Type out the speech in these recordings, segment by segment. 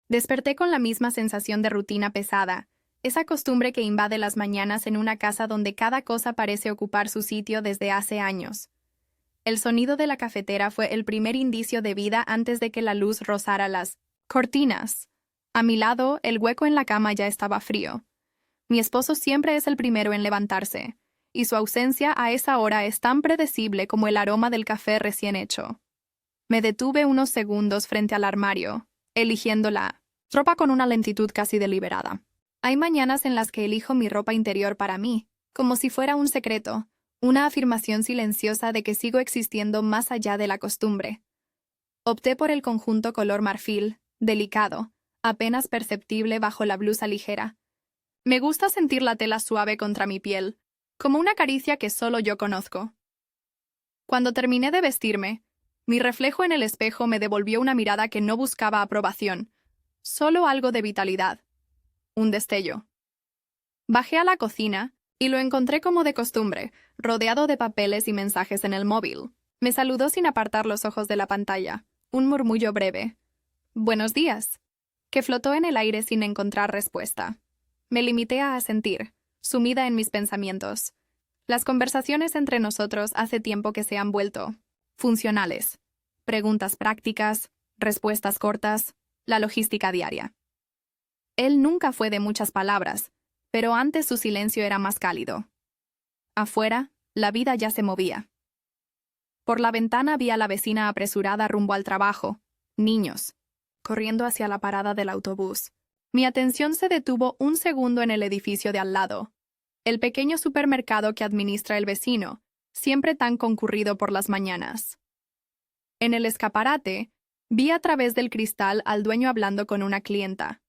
Desperté con la misma sensación de rutina pesada, esa costumbre que invade las mañanas en una casa donde cada cosa parece ocupar su sitio desde hace años. El sonido de la cafetera fue el primer indicio de vida antes de que la luz rozara las cortinas. A mi lado, el hueco en la cama ya estaba frío. Mi esposo siempre es el primero en levantarse, y su ausencia a esa hora es tan predecible como el aroma del café recién hecho. Me detuve unos segundos frente al armario, eligiendo la ropa con una lentitud casi deliberada. Hay mañanas en las que elijo mi ropa interior para mí, como si fuera un secreto, una afirmación silenciosa de que sigo existiendo más allá de la costumbre. Opté por el conjunto color marfil, delicado, apenas perceptible bajo la blusa ligera. Me gusta sentir la tela suave contra mi piel, como una caricia que solo yo conozco. Cuando terminé de vestirme, mi reflejo en el espejo me devolvió una mirada que no buscaba aprobación, solo algo de vitalidad. Un destello. Bajé a la cocina y lo encontré como de costumbre, rodeado de papeles y mensajes en el móvil. Me saludó sin apartar los ojos de la pantalla, un murmullo breve. «Buenos días», que flotó en el aire sin encontrar respuesta. Me limité a asentir, sumida en mis pensamientos. Las conversaciones entre nosotros hace tiempo que se han vuelto funcionales. Preguntas prácticas, respuestas cortas, la logística diaria. Él nunca fue de muchas palabras, pero antes su silencio era más cálido. Afuera, la vida ya se movía. Por la ventana vi a la vecina apresurada rumbo al trabajo, niños, corriendo hacia la parada del autobús. Mi atención se detuvo un segundo en el edificio de al lado, el pequeño supermercado que administra el vecino, siempre tan concurrido por las mañanas. En el escaparate, vi a través del cristal al dueño hablando con una clienta.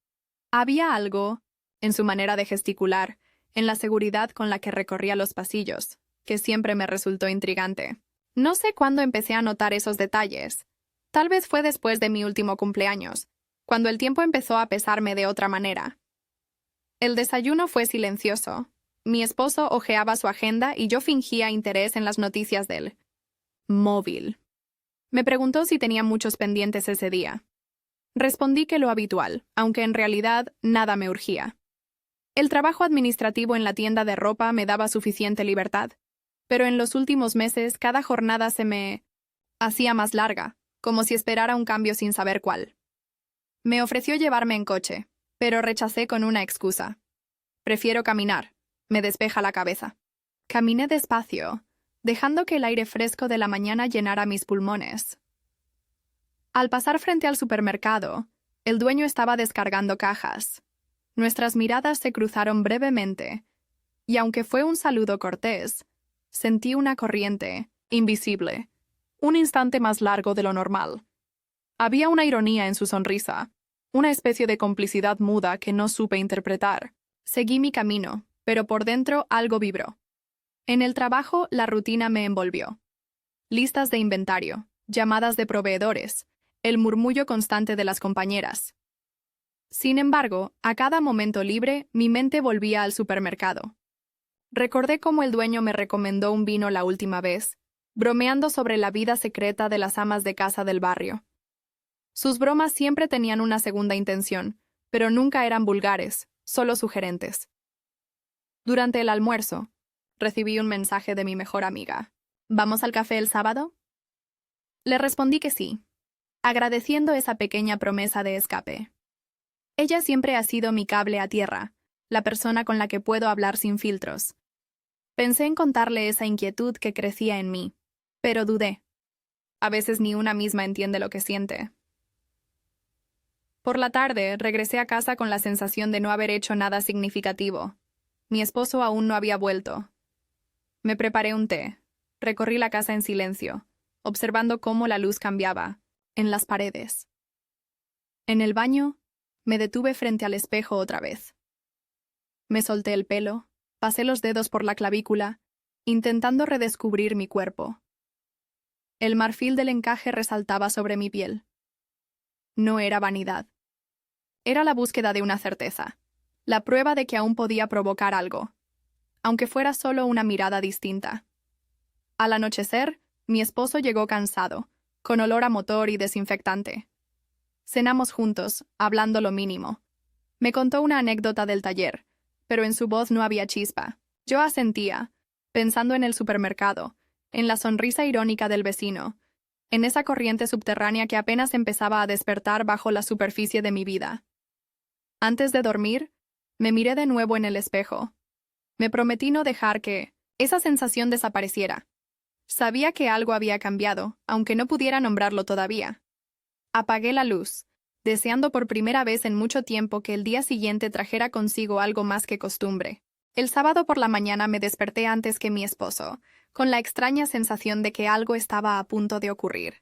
Había algo, en su manera de gesticular, en la seguridad con la que recorría los pasillos, que siempre me resultó intrigante. No sé cuándo empecé a notar esos detalles. Tal vez fue después de mi último cumpleaños, cuando el tiempo empezó a pesarme de otra manera. El desayuno fue silencioso. Mi esposo hojeaba su agenda y yo fingía interés en las noticias del móvil. Me preguntó si tenía muchos pendientes ese día. Respondí que lo habitual, aunque en realidad nada me urgía. El trabajo administrativo en la tienda de ropa me daba suficiente libertad, pero en los últimos meses cada jornada se me hacía más larga, como si esperara un cambio sin saber cuál. Me ofreció llevarme en coche, pero rechacé con una excusa. Prefiero caminar, me despeja la cabeza. Caminé despacio, dejando que el aire fresco de la mañana llenara mis pulmones. Al pasar frente al supermercado, el dueño estaba descargando cajas. Nuestras miradas se cruzaron brevemente, y aunque fue un saludo cortés, sentí una corriente, invisible, un instante más largo de lo normal. Había una ironía en su sonrisa, una especie de complicidad muda que no supe interpretar. Seguí mi camino, pero por dentro algo vibró. En el trabajo, la rutina me envolvió. Listas de inventario, llamadas de proveedores, el murmullo constante de las compañeras. Sin embargo, a cada momento libre, mi mente volvía al supermercado. Recordé cómo el dueño me recomendó un vino la última vez, bromeando sobre la vida secreta de las amas de casa del barrio. Sus bromas siempre tenían una segunda intención, pero nunca eran vulgares, solo sugerentes. Durante el almuerzo, recibí un mensaje de mi mejor amiga. ¿Vamos al café el sábado? Le respondí que sí, agradeciendo esa pequeña promesa de escape. Ella siempre ha sido mi cable a tierra, la persona con la que puedo hablar sin filtros. Pensé en contarle esa inquietud que crecía en mí, pero dudé. A veces ni una misma entiende lo que siente. Por la tarde, regresé a casa con la sensación de no haber hecho nada significativo. Mi esposo aún no había vuelto. Me preparé un té. Recorrí la casa en silencio, observando cómo la luz cambiaba, en las paredes. En el baño, me detuve frente al espejo otra vez. Me solté el pelo, pasé los dedos por la clavícula, intentando redescubrir mi cuerpo. El marfil del encaje resaltaba sobre mi piel. No era vanidad. Era la búsqueda de una certeza, la prueba de que aún podía provocar algo, aunque fuera solo una mirada distinta. Al anochecer, mi esposo llegó cansado, con olor a motor y desinfectante. Cenamos juntos, hablando lo mínimo. Me contó una anécdota del taller, pero en su voz no había chispa. Yo asentía, pensando en el supermercado, en la sonrisa irónica del vecino, en esa corriente subterránea que apenas empezaba a despertar bajo la superficie de mi vida. Antes de dormir, me miré de nuevo en el espejo. Me prometí no dejar que esa sensación desapareciera. Sabía que algo había cambiado, aunque no pudiera nombrarlo todavía. Apagué la luz, deseando por primera vez en mucho tiempo que el día siguiente trajera consigo algo más que costumbre. El sábado por la mañana me desperté antes que mi esposo, con la extraña sensación de que algo estaba a punto de ocurrir.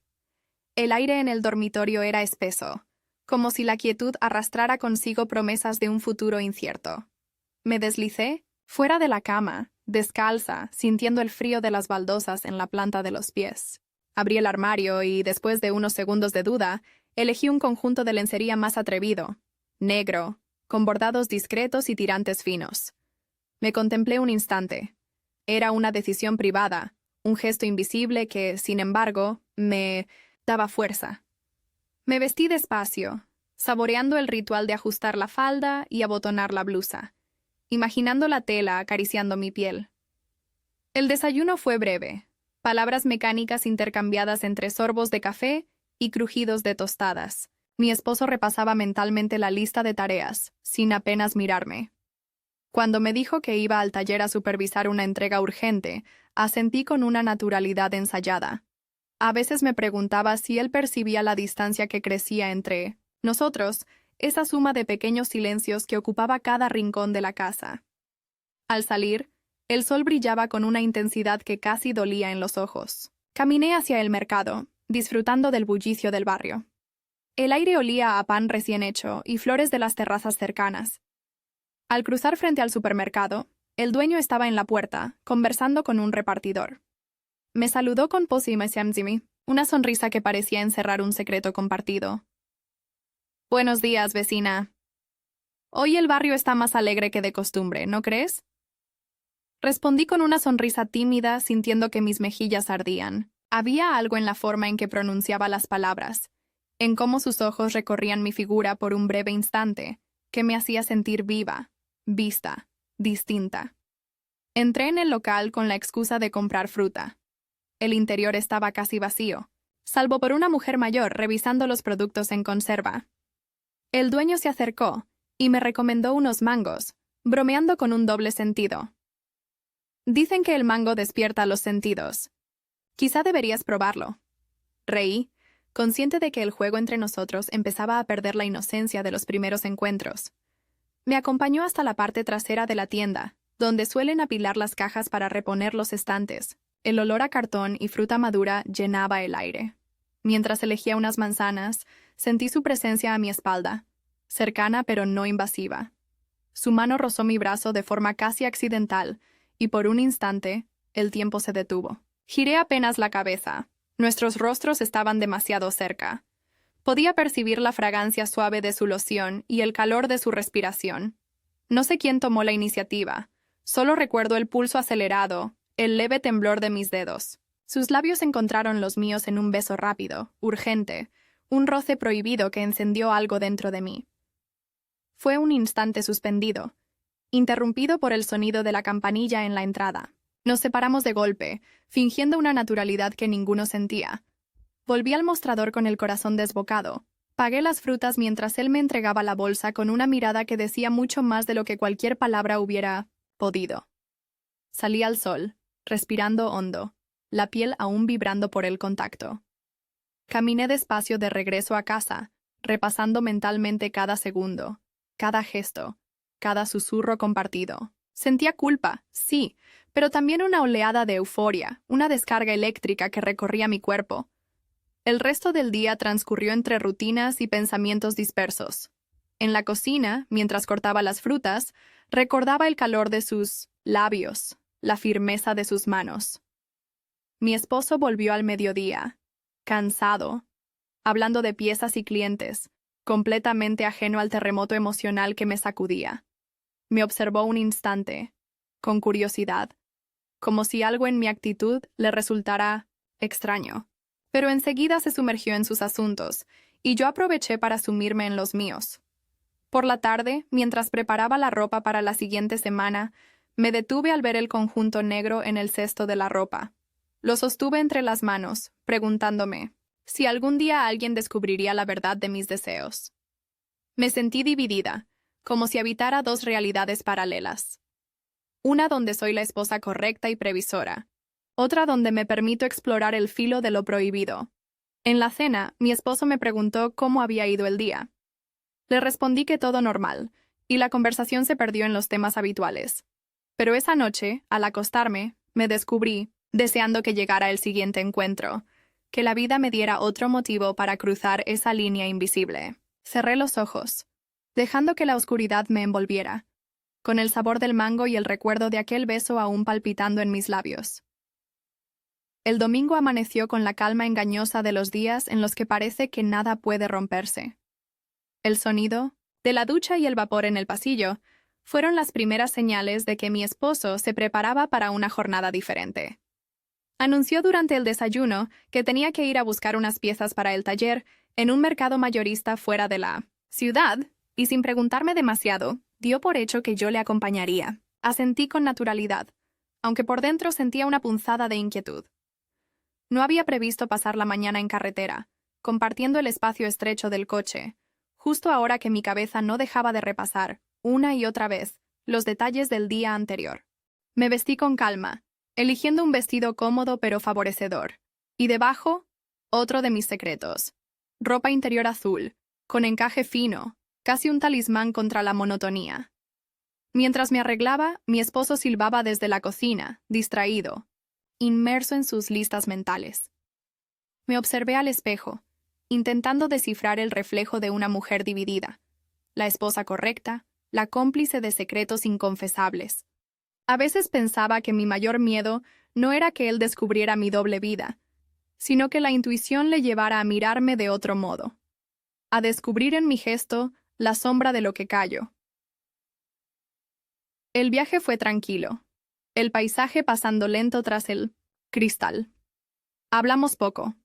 El aire en el dormitorio era espeso, como si la quietud arrastrara consigo promesas de un futuro incierto. Me deslicé, fuera de la cama, descalza, sintiendo el frío de las baldosas en la planta de los pies. Abrí el armario y, después de unos segundos de duda, elegí un conjunto de lencería más atrevido, negro, con bordados discretos y tirantes finos. Me contemplé un instante. Era una decisión privada, un gesto invisible que, sin embargo, me daba fuerza. Me vestí despacio, saboreando el ritual de ajustar la falda y abotonar la blusa, imaginando la tela acariciando mi piel. El desayuno fue breve, palabras mecánicas intercambiadas entre sorbos de café y crujidos de tostadas. Mi esposo repasaba mentalmente la lista de tareas, sin apenas mirarme. Cuando me dijo que iba al taller a supervisar una entrega urgente, asentí con una naturalidad ensayada. A veces me preguntaba si él percibía la distancia que crecía entre nosotros, esa suma de pequeños silencios que ocupaba cada rincón de la casa. Al salir, el sol brillaba con una intensidad que casi dolía en los ojos. Caminé hacia el mercado, disfrutando del bullicio del barrio. El aire olía a pan recién hecho y flores de las terrazas cercanas. Al cruzar frente al supermercado, el dueño estaba en la puerta, conversando con un repartidor. Me saludó con posimasyamzimi, una sonrisa que parecía encerrar un secreto compartido. «Buenos días, vecina. Hoy el barrio está más alegre que de costumbre, ¿no crees?». Respondí con una sonrisa tímida, sintiendo que mis mejillas ardían. Había algo en la forma en que pronunciaba las palabras, en cómo sus ojos recorrían mi figura por un breve instante, que me hacía sentir viva, vista, distinta. Entré en el local con la excusa de comprar fruta. El interior estaba casi vacío, salvo por una mujer mayor revisando los productos en conserva. El dueño se acercó y me recomendó unos mangos, bromeando con un doble sentido. «Dicen que el mango despierta los sentidos. Quizá deberías probarlo». Reí, consciente de que el juego entre nosotros empezaba a perder la inocencia de los primeros encuentros. Me acompañó hasta la parte trasera de la tienda, donde suelen apilar las cajas para reponer los estantes. El olor a cartón y fruta madura llenaba el aire. Mientras elegía unas manzanas, sentí su presencia a mi espalda, cercana pero no invasiva. Su mano rozó mi brazo de forma casi accidental, y por un instante, el tiempo se detuvo. Giré apenas la cabeza. Nuestros rostros estaban demasiado cerca. Podía percibir la fragancia suave de su loción y el calor de su respiración. No sé quién tomó la iniciativa. Solo recuerdo el pulso acelerado, el leve temblor de mis dedos. Sus labios encontraron los míos en un beso rápido, urgente, un roce prohibido que encendió algo dentro de mí. Fue un instante suspendido, interrumpido por el sonido de la campanilla en la entrada. Nos separamos de golpe, fingiendo una naturalidad que ninguno sentía. Volví al mostrador con el corazón desbocado. Pagué las frutas mientras él me entregaba la bolsa con una mirada que decía mucho más de lo que cualquier palabra hubiera podido. Salí al sol, respirando hondo, la piel aún vibrando por el contacto. Caminé despacio de regreso a casa, repasando mentalmente cada segundo, cada gesto, cada susurro compartido. Sentía culpa, sí, pero también una oleada de euforia, una descarga eléctrica que recorría mi cuerpo. El resto del día transcurrió entre rutinas y pensamientos dispersos. En la cocina, mientras cortaba las frutas, recordaba el calor de sus labios, la firmeza de sus manos. Mi esposo volvió al mediodía, cansado, hablando de piezas y clientes, completamente ajeno al terremoto emocional que me sacudía. Me observó un instante, con curiosidad, como si algo en mi actitud le resultara extraño. Pero enseguida se sumergió en sus asuntos, y yo aproveché para sumirme en los míos. Por la tarde, mientras preparaba la ropa para la siguiente semana, me detuve al ver el conjunto negro en el cesto de la ropa. Lo sostuve entre las manos, preguntándome si algún día alguien descubriría la verdad de mis deseos. Me sentí dividida, como si habitara dos realidades paralelas. Una donde soy la esposa correcta y previsora, otra donde me permito explorar el filo de lo prohibido. En la cena, mi esposo me preguntó cómo había ido el día. Le respondí que todo normal, y la conversación se perdió en los temas habituales. Pero esa noche, al acostarme, me descubrí, deseando que llegara el siguiente encuentro, que la vida me diera otro motivo para cruzar esa línea invisible. Cerré los ojos, dejando que la oscuridad me envolviera, con el sabor del mango y el recuerdo de aquel beso aún palpitando en mis labios. El domingo amaneció con la calma engañosa de los días en los que parece que nada puede romperse. El sonido de la ducha y el vapor en el pasillo fueron las primeras señales de que mi esposo se preparaba para una jornada diferente. Anunció durante el desayuno que tenía que ir a buscar unas piezas para el taller en un mercado mayorista fuera de la ciudad, y sin preguntarme demasiado, dio por hecho que yo le acompañaría. Asentí con naturalidad, aunque por dentro sentía una punzada de inquietud. No había previsto pasar la mañana en carretera, compartiendo el espacio estrecho del coche, justo ahora que mi cabeza no dejaba de repasar, una y otra vez, los detalles del día anterior. Me vestí con calma, eligiendo un vestido cómodo pero favorecedor, y debajo, otro de mis secretos. Ropa interior azul, con encaje fino, casi un talismán contra la monotonía. Mientras me arreglaba, mi esposo silbaba desde la cocina, distraído, inmerso en sus listas mentales. Me observé al espejo, intentando descifrar el reflejo de una mujer dividida, la esposa correcta, la cómplice de secretos inconfesables. A veces pensaba que mi mayor miedo no era que él descubriera mi doble vida, sino que la intuición le llevara a mirarme de otro modo, a descubrir en mi gesto la sombra de lo que callo. El viaje fue tranquilo, el paisaje pasando lento tras el cristal. Hablamos poco,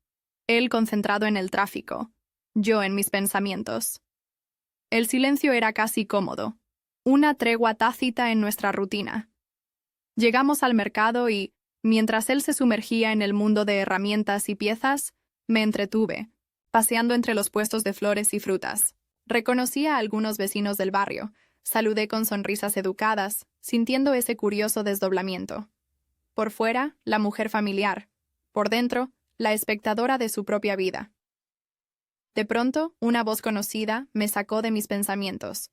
él concentrado en el tráfico, yo en mis pensamientos. El silencio era casi cómodo, una tregua tácita en nuestra rutina. Llegamos al mercado y, mientras él se sumergía en el mundo de herramientas y piezas, me entretuve, paseando entre los puestos de flores y frutas. Reconocí a algunos vecinos del barrio, saludé con sonrisas educadas, sintiendo ese curioso desdoblamiento. Por fuera, la mujer familiar. Por dentro, la espectadora de su propia vida. De pronto, una voz conocida me sacó de mis pensamientos.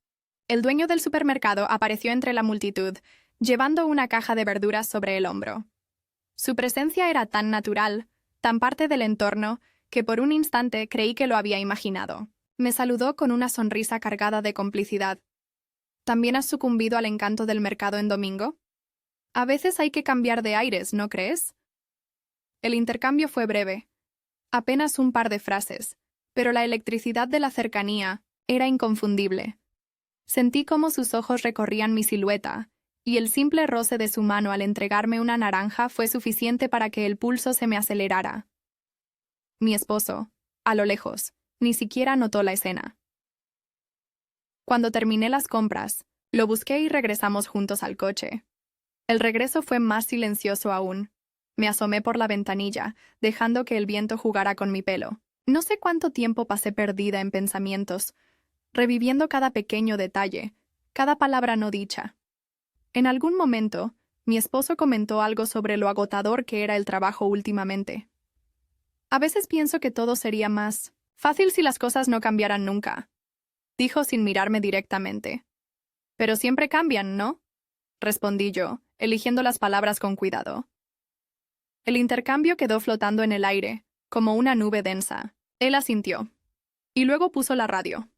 El dueño del supermercado apareció entre la multitud, llevando una caja de verduras sobre el hombro. Su presencia era tan natural, tan parte del entorno, que por un instante creí que lo había imaginado. Me saludó con una sonrisa cargada de complicidad. ¿También has sucumbido al encanto del mercado en domingo? A veces hay que cambiar de aires, ¿no crees? El intercambio fue breve, apenas un par de frases, pero la electricidad de la cercanía era inconfundible. Sentí cómo sus ojos recorrían mi silueta, y el simple roce de su mano al entregarme una naranja fue suficiente para que el pulso se me acelerara. Mi esposo, a lo lejos, ni siquiera notó la escena. Cuando terminé las compras, lo busqué y regresamos juntos al coche. El regreso fue más silencioso aún. Me asomé por la ventanilla, dejando que el viento jugara con mi pelo. No sé cuánto tiempo pasé perdida en pensamientos, reviviendo cada pequeño detalle, cada palabra no dicha. En algún momento, mi esposo comentó algo sobre lo agotador que era el trabajo últimamente. A veces pienso que todo sería más fácil si las cosas no cambiaran nunca, dijo sin mirarme directamente. Pero siempre cambian, ¿no? Respondí yo, eligiendo las palabras con cuidado. El intercambio quedó flotando en el aire, como una nube densa. Él asintió. Y luego puso la radio,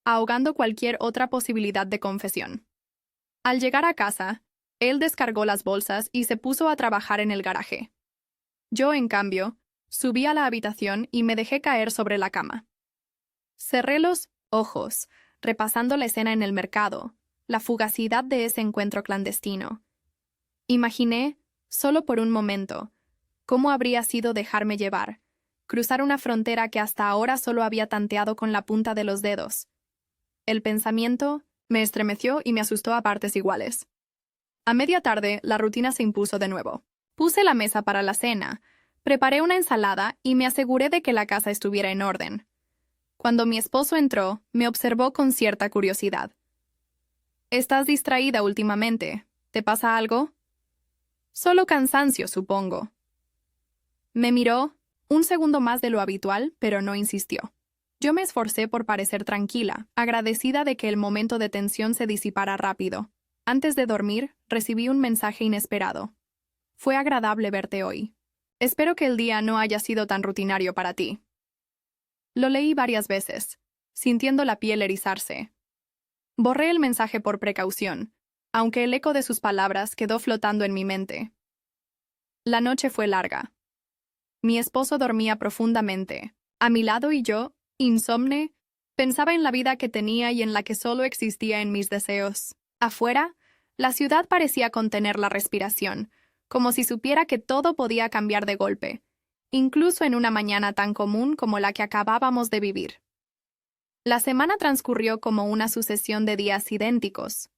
ahogando cualquier otra posibilidad de confesión. Al llegar a casa, él descargó las bolsas y se puso a trabajar en el garaje. Yo, en cambio, subí a la habitación y me dejé caer sobre la cama. Cerré los ojos, repasando la escena en el mercado, la fugacidad de ese encuentro clandestino. Imaginé, solo por un momento, cómo habría sido dejarme llevar, cruzar una frontera que hasta ahora solo había tanteado con la punta de los dedos. El pensamiento me estremeció y me asustó a partes iguales. A media tarde, la rutina se impuso de nuevo. Puse la mesa para la cena, preparé una ensalada y me aseguré de que la casa estuviera en orden. Cuando mi esposo entró, me observó con cierta curiosidad. «¿Estás distraída últimamente? ¿Te pasa algo?» «Solo cansancio, supongo». Me miró, un segundo más de lo habitual, pero no insistió. Yo me esforcé por parecer tranquila, agradecida de que el momento de tensión se disipara rápido. Antes de dormir, recibí un mensaje inesperado. «Fue agradable verte hoy. Espero que el día no haya sido tan rutinario para ti». Lo leí varias veces, sintiendo la piel erizarse. Borré el mensaje por precaución, aunque el eco de sus palabras quedó flotando en mi mente. La noche fue larga. Mi esposo dormía profundamente. A mi lado y yo, insomne, pensaba en la vida que tenía y en la que solo existía en mis deseos. Afuera, la ciudad parecía contener la respiración, como si supiera que todo podía cambiar de golpe, incluso en una mañana tan común como la que acabábamos de vivir. La semana transcurrió como una sucesión de días idénticos,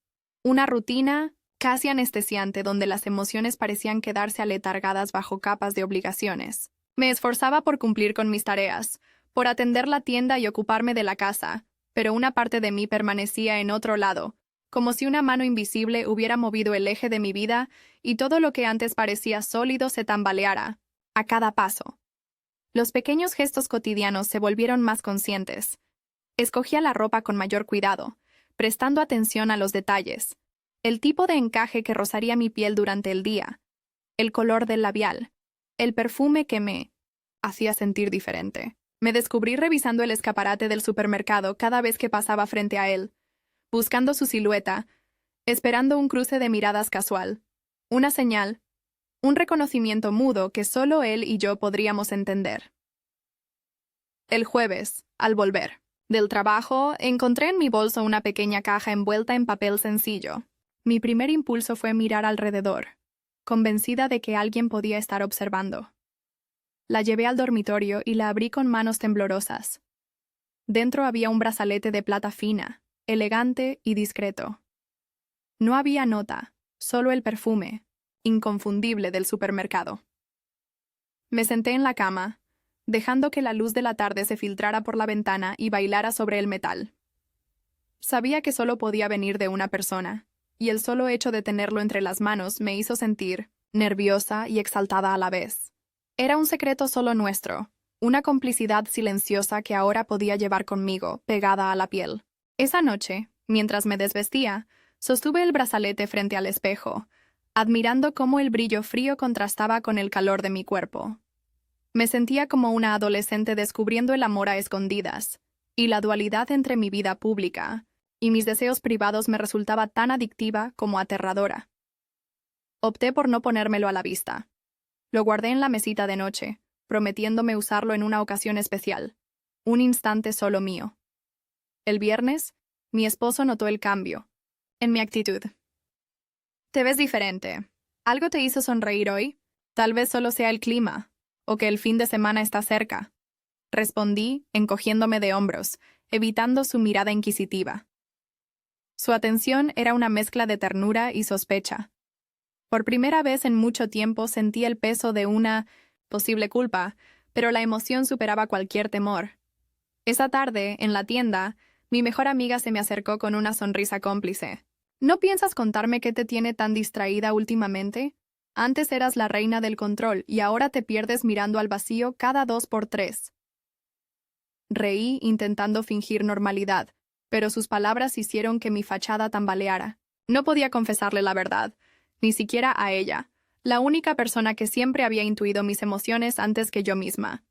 una rutina casi anestesiante donde las emociones parecían quedarse aletargadas bajo capas de obligaciones. Me esforzaba por cumplir con mis tareas, por atender la tienda y ocuparme de la casa, pero una parte de mí permanecía en otro lado, como si una mano invisible hubiera movido el eje de mi vida y todo lo que antes parecía sólido se tambaleara, a cada paso. Los pequeños gestos cotidianos se volvieron más conscientes. Escogía la ropa con mayor cuidado, prestando atención a los detalles, el tipo de encaje que rozaría mi piel durante el día, el color del labial, el perfume que me hacía sentir diferente. Me descubrí revisando el escaparate del supermercado cada vez que pasaba frente a él, buscando su silueta, esperando un cruce de miradas casual, una señal, un reconocimiento mudo que solo él y yo podríamos entender. El jueves, al volver del trabajo, encontré en mi bolso una pequeña caja envuelta en papel sencillo. Mi primer impulso fue mirar alrededor, convencida de que alguien podía estar observando. La llevé al dormitorio y la abrí con manos temblorosas. Dentro había un brazalete de plata fina, elegante y discreto. No había nota, solo el perfume, inconfundible del supermercado. Me senté en la cama, dejando que la luz de la tarde se filtrara por la ventana y bailara sobre el metal. Sabía que solo podía venir de una persona, y el solo hecho de tenerlo entre las manos me hizo sentir nerviosa y exaltada a la vez. Era un secreto solo nuestro, una complicidad silenciosa que ahora podía llevar conmigo, pegada a la piel. Esa noche, mientras me desvestía, sostuve el brazalete frente al espejo, admirando cómo el brillo frío contrastaba con el calor de mi cuerpo. Me sentía como una adolescente descubriendo el amor a escondidas, y la dualidad entre mi vida pública y mis deseos privados me resultaba tan adictiva como aterradora. Opté por no ponérmelo a la vista. Lo guardé en la mesita de noche, prometiéndome usarlo en una ocasión especial, un instante solo mío. El viernes, mi esposo notó el cambio en mi actitud. «Te ves diferente. ¿Algo te hizo sonreír hoy? Tal vez solo sea el clima, o que el fin de semana está cerca», respondí, encogiéndome de hombros, evitando su mirada inquisitiva. Su atención era una mezcla de ternura y sospecha. Por primera vez en mucho tiempo sentí el peso de una posible culpa, pero la emoción superaba cualquier temor. Esa tarde, en la tienda, mi mejor amiga se me acercó con una sonrisa cómplice. «¿No piensas contarme qué te tiene tan distraída últimamente? Antes eras la reina del control y ahora te pierdes mirando al vacío cada 2 por 3. Reí intentando fingir normalidad, pero sus palabras hicieron que mi fachada tambaleara. No podía confesarle la verdad, ni siquiera a ella, la única persona que siempre había intuido mis emociones antes que yo misma.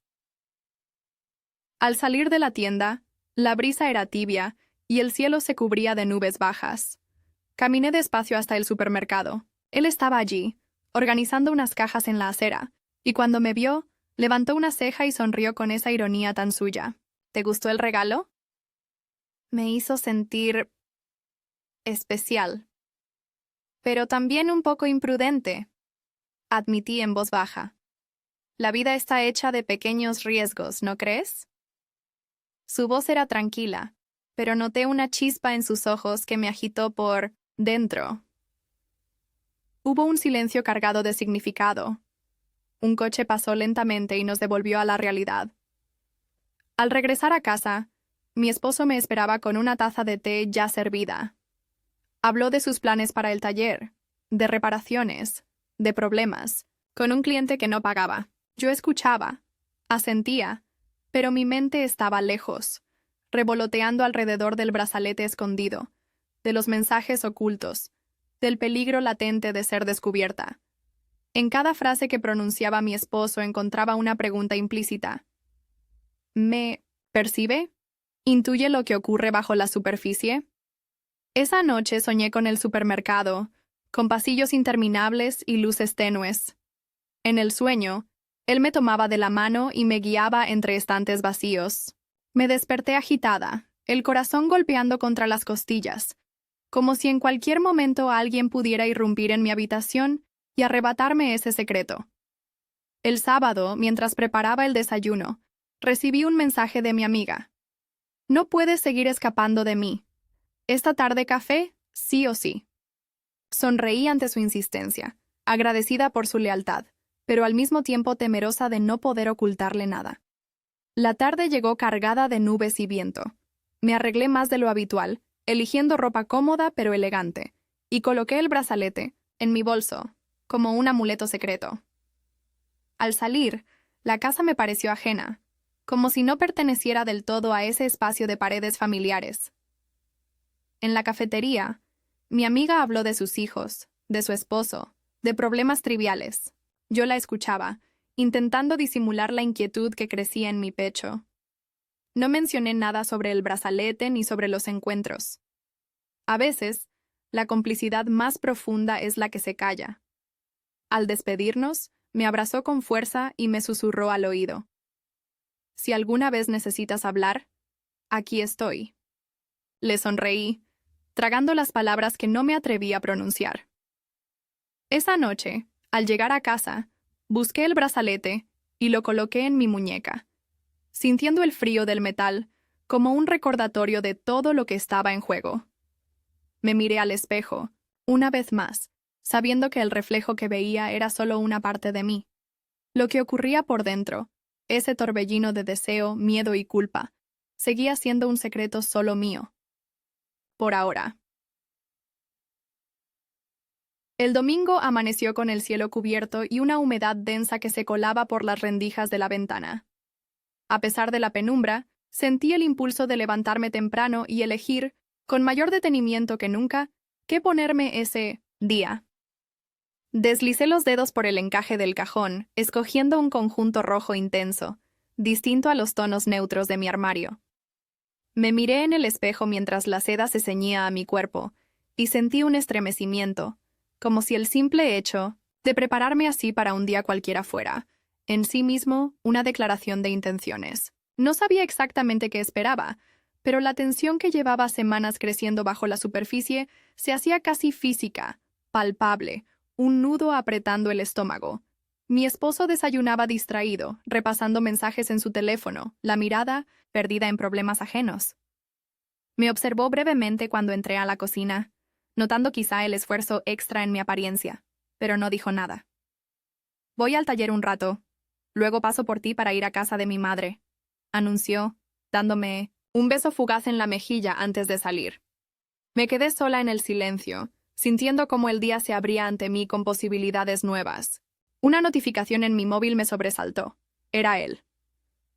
Al salir de la tienda, la brisa era tibia y el cielo se cubría de nubes bajas. Caminé despacio hasta el supermercado. Él estaba allí, organizando unas cajas en la acera, y cuando me vio, levantó una ceja y sonrió con esa ironía tan suya. «¿Te gustó el regalo?» Me hizo sentir especial, pero también un poco imprudente, admití en voz baja. La vida está hecha de pequeños riesgos, ¿no crees? Su voz era tranquila, pero noté una chispa en sus ojos que me agitó por dentro. Hubo un silencio cargado de significado. Un coche pasó lentamente y nos devolvió a la realidad. Al regresar a casa, mi esposo me esperaba con una taza de té ya servida. Habló de sus planes para el taller, de reparaciones, de problemas, con un cliente que no pagaba. Yo escuchaba, asentía, pero mi mente estaba lejos, revoloteando alrededor del brazalete escondido, de los mensajes ocultos, del peligro latente de ser descubierta. En cada frase que pronunciaba mi esposo encontraba una pregunta implícita. ¿Me percibe? ¿Intuye lo que ocurre bajo la superficie? Esa noche soñé con el supermercado, con pasillos interminables y luces tenues. En el sueño, él me tomaba de la mano y me guiaba entre estantes vacíos. Me desperté agitada, el corazón golpeando contra las costillas, como si en cualquier momento alguien pudiera irrumpir en mi habitación y arrebatarme ese secreto. El sábado, mientras preparaba el desayuno, recibí un mensaje de mi amiga. No puedes seguir escapando de mí. Esta tarde café, sí o sí. Sonreí ante su insistencia, agradecida por su lealtad, pero al mismo tiempo temerosa de no poder ocultarle nada. La tarde llegó cargada de nubes y viento. Me arreglé más de lo habitual, eligiendo ropa cómoda pero elegante, y coloqué el brazalete en mi bolso, como un amuleto secreto. Al salir, la casa me pareció ajena, como si no perteneciera del todo a ese espacio de paredes familiares. En la cafetería, mi amiga habló de sus hijos, de su esposo, de problemas triviales. Yo la escuchaba, intentando disimular la inquietud que crecía en mi pecho. No mencioné nada sobre el brazalete ni sobre los encuentros. A veces, la complicidad más profunda es la que se calla. Al despedirnos, me abrazó con fuerza y me susurró al oído. Si alguna vez necesitas hablar, aquí estoy. Le sonreí, tragando las palabras que no me atreví a pronunciar. Esa noche, al llegar a casa, busqué el brazalete y lo coloqué en mi muñeca, sintiendo el frío del metal como un recordatorio de todo lo que estaba en juego. Me miré al espejo, una vez más, sabiendo que el reflejo que veía era solo una parte de mí. Lo que ocurría por dentro, ese torbellino de deseo, miedo y culpa, seguía siendo un secreto solo mío. Por ahora. El domingo amaneció con el cielo cubierto y una humedad densa que se colaba por las rendijas de la ventana. A pesar de la penumbra, sentí el impulso de levantarme temprano y elegir, con mayor detenimiento que nunca, qué ponerme ese día. Deslicé los dedos por el encaje del cajón, escogiendo un conjunto rojo intenso, distinto a los tonos neutros de mi armario. Me miré en el espejo mientras la seda se ceñía a mi cuerpo, y sentí un estremecimiento, como si el simple hecho de prepararme así para un día cualquiera fuera, en sí mismo, una declaración de intenciones. No sabía exactamente qué esperaba, pero la tensión que llevaba semanas creciendo bajo la superficie se hacía casi física, palpable, un nudo apretando el estómago. Mi esposo desayunaba distraído, repasando mensajes en su teléfono, la mirada perdida en problemas ajenos. Me observó brevemente cuando entré a la cocina, notando quizá el esfuerzo extra en mi apariencia, pero no dijo nada. Voy al taller un rato, luego paso por ti para ir a casa de mi madre, anunció, dándome un beso fugaz en la mejilla antes de salir. Me quedé sola en el silencio, sintiendo cómo el día se abría ante mí con posibilidades nuevas. Una notificación en mi móvil me sobresaltó. Era él.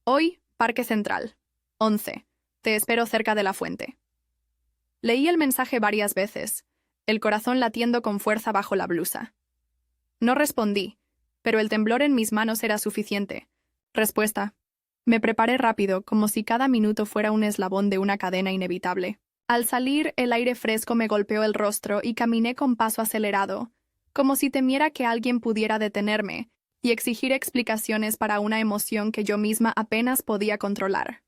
Hoy, Parque Central. 11. Te espero cerca de la fuente. Leí el mensaje varias veces, el corazón latiendo con fuerza bajo la blusa. No respondí, pero el temblor en mis manos era suficiente. Respuesta. Me preparé rápido, como si cada minuto fuera un eslabón de una cadena inevitable. Al salir, el aire fresco me golpeó el rostro y caminé con paso acelerado, como si temiera que alguien pudiera detenerme y exigir explicaciones para una emoción que yo misma apenas podía controlar.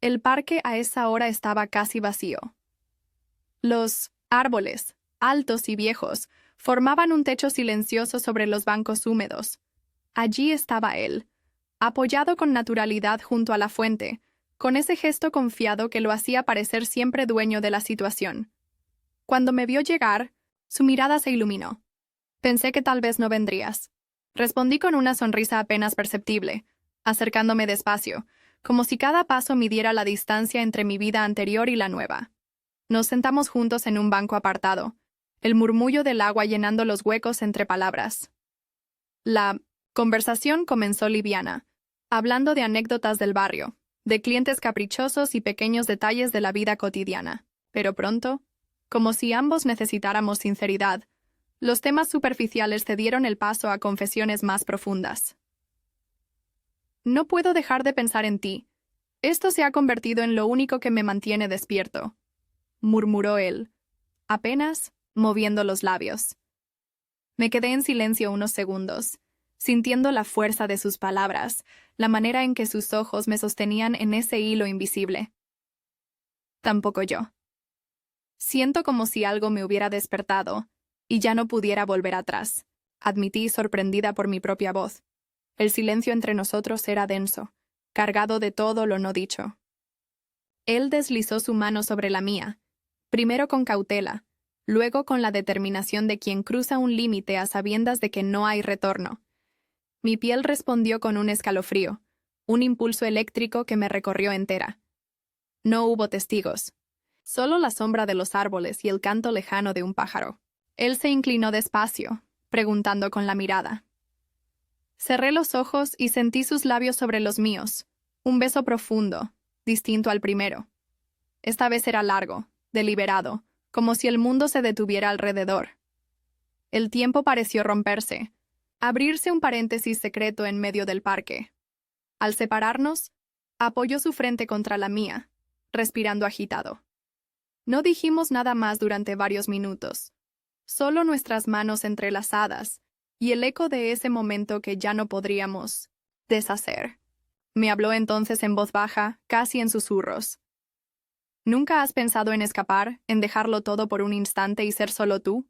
El parque a esa hora estaba casi vacío. Los árboles, altos y viejos, formaban un techo silencioso sobre los bancos húmedos, Allí estaba él, apoyado con naturalidad junto a la fuente, con ese gesto confiado que lo hacía parecer siempre dueño de la situación. Cuando me vio llegar, su mirada se iluminó. Pensé que tal vez no vendrías. Respondí con una sonrisa apenas perceptible, acercándome despacio, como si cada paso midiera la distancia entre mi vida anterior y la nueva. Nos sentamos juntos en un banco apartado, el murmullo del agua llenando los huecos entre palabras. La conversación comenzó liviana, hablando de anécdotas del barrio, de clientes caprichosos y pequeños detalles de la vida cotidiana. Pero pronto, como si ambos necesitáramos sinceridad, los temas superficiales cedieron el paso a confesiones más profundas. No puedo dejar de pensar en ti. Esto se ha convertido en lo único que me mantiene despierto, murmuró él, apenas moviendo los labios. Me quedé en silencio unos segundos, sintiendo la fuerza de sus palabras, la manera en que sus ojos me sostenían en ese hilo invisible. Tampoco yo. Siento como si algo me hubiera despertado, y ya no pudiera volver atrás, admití sorprendida por mi propia voz. El silencio entre nosotros era denso, cargado de todo lo no dicho. Él deslizó su mano sobre la mía, primero con cautela, luego con la determinación de quien cruza un límite a sabiendas de que no hay retorno. Mi piel respondió con un escalofrío, un impulso eléctrico que me recorrió entera. No hubo testigos, solo la sombra de los árboles y el canto lejano de un pájaro. Él se inclinó despacio, preguntando con la mirada. Cerré los ojos y sentí sus labios sobre los míos, un beso profundo, distinto al primero. Esta vez era largo, deliberado, como si el mundo se detuviera alrededor. El tiempo pareció romperse, abrirse un paréntesis secreto en medio del parque. Al separarnos, apoyó su frente contra la mía, respirando agitado. No dijimos nada más durante varios minutos, solo nuestras manos entrelazadas y el eco de ese momento que ya no podríamos deshacer. Me habló entonces en voz baja, casi en susurros. ¿Nunca has pensado en escapar, en dejarlo todo por un instante y ser solo tú?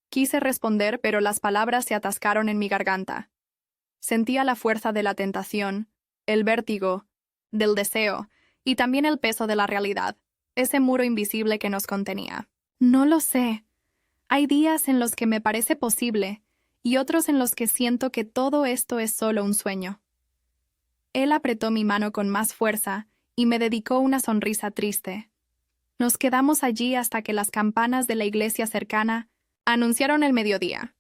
Quise responder, pero las palabras se atascaron en mi garganta. Sentía la fuerza de la tentación, el vértigo, del deseo, y también el peso de la realidad, ese muro invisible que nos contenía. No lo sé. Hay días en los que me parece posible, y otros en los que siento que todo esto es solo un sueño. Él apretó mi mano con más fuerza y me dedicó una sonrisa triste. Nos quedamos allí hasta que las campanas de la iglesia cercana anunciaron el mediodía.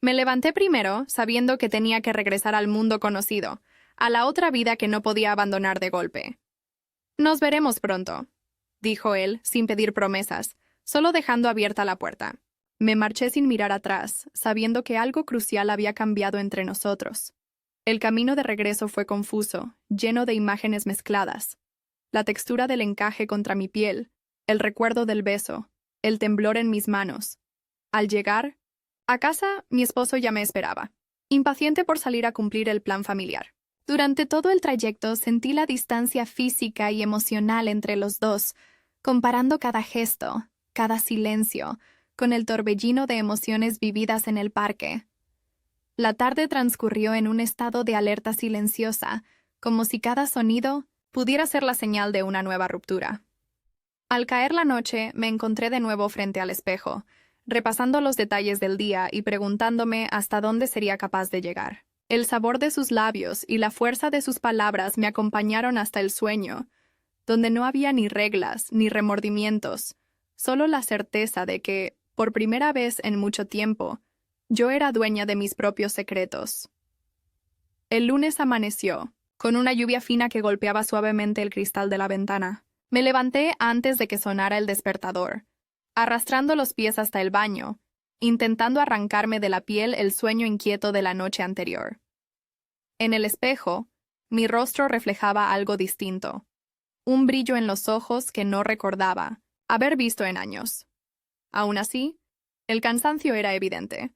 Me levanté primero, sabiendo que tenía que regresar al mundo conocido, a la otra vida que no podía abandonar de golpe. Nos veremos pronto, dijo él, sin pedir promesas, solo dejando abierta la puerta. Me marché sin mirar atrás, sabiendo que algo crucial había cambiado entre nosotros. El camino de regreso fue confuso, lleno de imágenes mezcladas. La textura del encaje contra mi piel, el recuerdo del beso, el temblor en mis manos. Al llegar a casa, mi esposo ya me esperaba, impaciente por salir a cumplir el plan familiar. Durante todo el trayecto sentí la distancia física y emocional entre los dos, comparando cada gesto, cada silencio, con el torbellino de emociones vividas en el parque. La tarde transcurrió en un estado de alerta silenciosa, como si cada sonido pudiera ser la señal de una nueva ruptura. Al caer la noche, me encontré de nuevo frente al espejo, repasando los detalles del día y preguntándome hasta dónde sería capaz de llegar. El sabor de sus labios y la fuerza de sus palabras me acompañaron hasta el sueño, donde no había ni reglas ni remordimientos, solo la certeza de que, por primera vez en mucho tiempo, yo era dueña de mis propios secretos. El lunes amaneció, con una lluvia fina que golpeaba suavemente el cristal de la ventana. Me levanté antes de que sonara el despertador, arrastrando los pies hasta el baño, intentando arrancarme de la piel el sueño inquieto de la noche anterior. En el espejo, mi rostro reflejaba algo distinto, un brillo en los ojos que no recordaba haber visto en años. Aún así, el cansancio era evidente,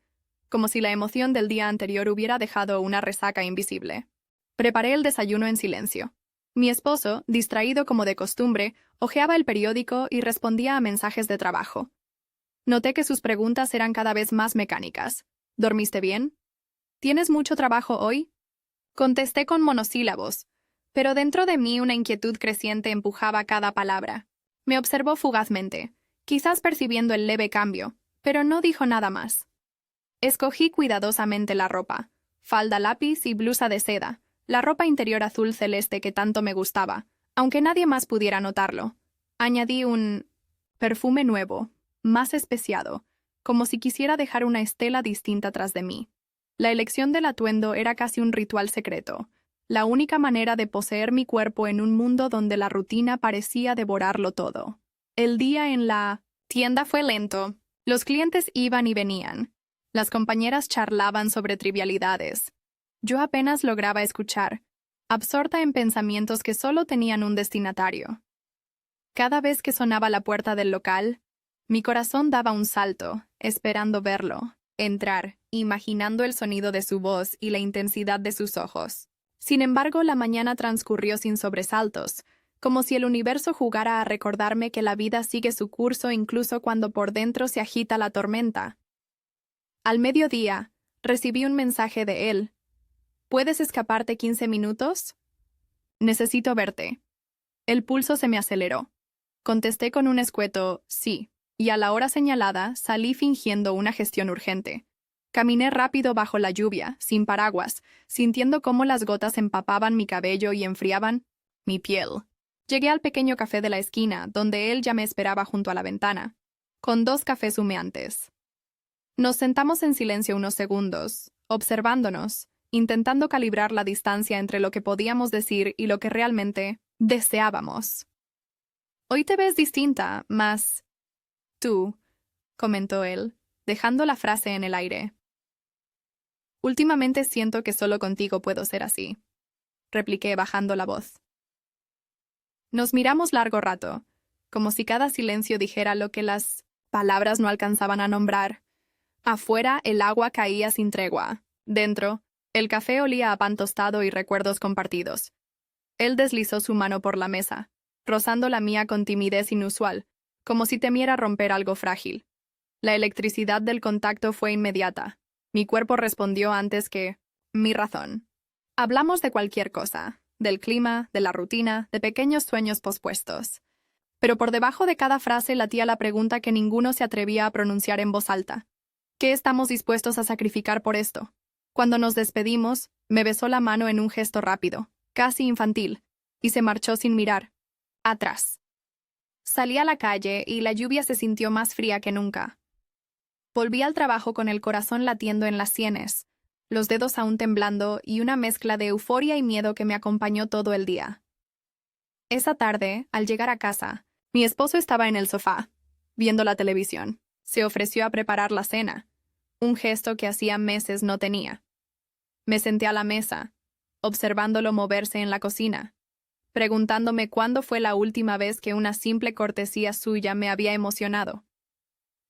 como si la emoción del día anterior hubiera dejado una resaca invisible. Preparé el desayuno en silencio. Mi esposo, distraído como de costumbre, hojeaba el periódico y respondía a mensajes de trabajo. Noté que sus preguntas eran cada vez más mecánicas. ¿Dormiste bien? ¿Tienes mucho trabajo hoy? Contesté con monosílabos, pero dentro de mí una inquietud creciente empujaba cada palabra. Me observó fugazmente, quizás percibiendo el leve cambio, pero no dijo nada más. Escogí cuidadosamente la ropa, falda lápiz y blusa de seda, la ropa interior azul celeste que tanto me gustaba, aunque nadie más pudiera notarlo. Añadí un perfume nuevo, más especiado, como si quisiera dejar una estela distinta tras de mí. La elección del atuendo era casi un ritual secreto, la única manera de poseer mi cuerpo en un mundo donde la rutina parecía devorarlo todo. El día en la tienda fue lento. Los clientes iban y venían. Las compañeras charlaban sobre trivialidades. Yo apenas lograba escuchar, absorta en pensamientos que solo tenían un destinatario. Cada vez que sonaba la puerta del local, mi corazón daba un salto, esperando verlo, entrar, imaginando el sonido de su voz y la intensidad de sus ojos. Sin embargo, la mañana transcurrió sin sobresaltos, como si el universo jugara a recordarme que la vida sigue su curso incluso cuando por dentro se agita la tormenta. Al mediodía, recibí un mensaje de él. ¿Puedes escaparte 15 minutos? Necesito verte. El pulso se me aceleró. Contesté con un escueto sí, y a la hora señalada salí fingiendo una gestión urgente. Caminé rápido bajo la lluvia, sin paraguas, sintiendo cómo las gotas empapaban mi cabello y enfriaban mi piel. Llegué al pequeño café de la esquina, donde él ya me esperaba junto a la ventana, con 2 cafés humeantes. Nos sentamos en silencio unos segundos, observándonos, intentando calibrar la distancia entre lo que podíamos decir y lo que realmente deseábamos. Hoy te ves distinta, más tú, comentó él, dejando la frase en el aire. Últimamente siento que solo contigo puedo ser así, repliqué bajando la voz. Nos miramos largo rato, como si cada silencio dijera lo que las palabras no alcanzaban a nombrar. Afuera el agua caía sin tregua. Dentro, el café olía a pan tostado y recuerdos compartidos. Él deslizó su mano por la mesa, rozando la mía con timidez inusual, como si temiera romper algo frágil. La electricidad del contacto fue inmediata. Mi cuerpo respondió antes que mi razón. Hablamos de cualquier cosa, del clima, de la rutina, de pequeños sueños pospuestos. Pero por debajo de cada frase latía la pregunta que ninguno se atrevía a pronunciar en voz alta. ¿Qué estamos dispuestos a sacrificar por esto? Cuando nos despedimos, me besó la mano en un gesto rápido, casi infantil, y se marchó sin mirar atrás. Salí a la calle y la lluvia se sintió más fría que nunca. Volví al trabajo con el corazón latiendo en las sienes, los dedos aún temblando y una mezcla de euforia y miedo que me acompañó todo el día. Esa tarde, al llegar a casa, mi esposo estaba en el sofá, viendo la televisión. Se ofreció a preparar la cena, un gesto que hacía meses no tenía. Me senté a la mesa, observándolo moverse en la cocina, preguntándome cuándo fue la última vez que una simple cortesía suya me había emocionado.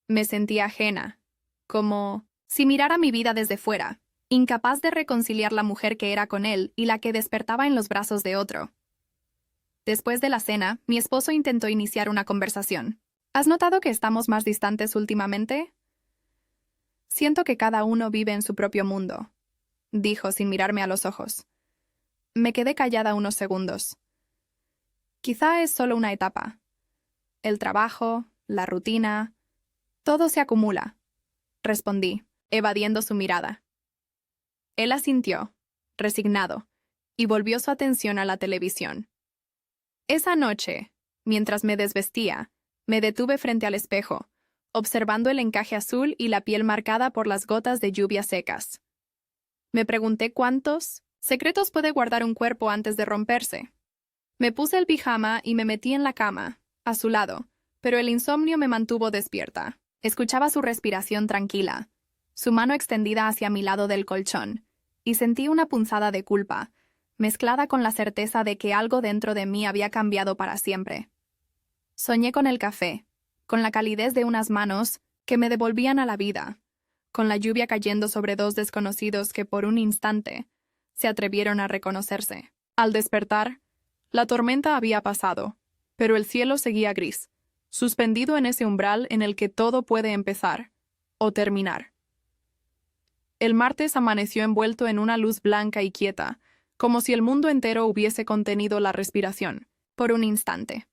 Me sentía ajena, como si mirara mi vida desde fuera, incapaz de reconciliar la mujer que era con él y la que despertaba en los brazos de otro. Después de la cena, mi esposo intentó iniciar una conversación. ¿Has notado que estamos más distantes últimamente? Siento que cada uno vive en su propio mundo, dijo sin mirarme a los ojos. Me quedé callada unos segundos. Quizá es solo una etapa. El trabajo, la rutina, todo se acumula, respondí, evadiendo su mirada. Él asintió, resignado, y volvió su atención a la televisión. Esa noche, mientras me desvestía, me detuve frente al espejo, observando el encaje azul y la piel marcada por las gotas de lluvia secas. Me pregunté cuántos secretos puede guardar un cuerpo antes de romperse. Me puse el pijama y me metí en la cama, a su lado, pero el insomnio me mantuvo despierta. Escuchaba su respiración tranquila, su mano extendida hacia mi lado del colchón, y sentí una punzada de culpa, mezclada con la certeza de que algo dentro de mí había cambiado para siempre. Soñé con el café, con la calidez de unas manos que me devolvían a la vida, con la lluvia cayendo sobre 2 desconocidos que por un instante se atrevieron a reconocerse. Al despertar, la tormenta había pasado, pero el cielo seguía gris, suspendido en ese umbral en el que todo puede empezar o terminar. El martes amaneció envuelto en una luz blanca y quieta, como si el mundo entero hubiese contenido la respiración. Por un instante.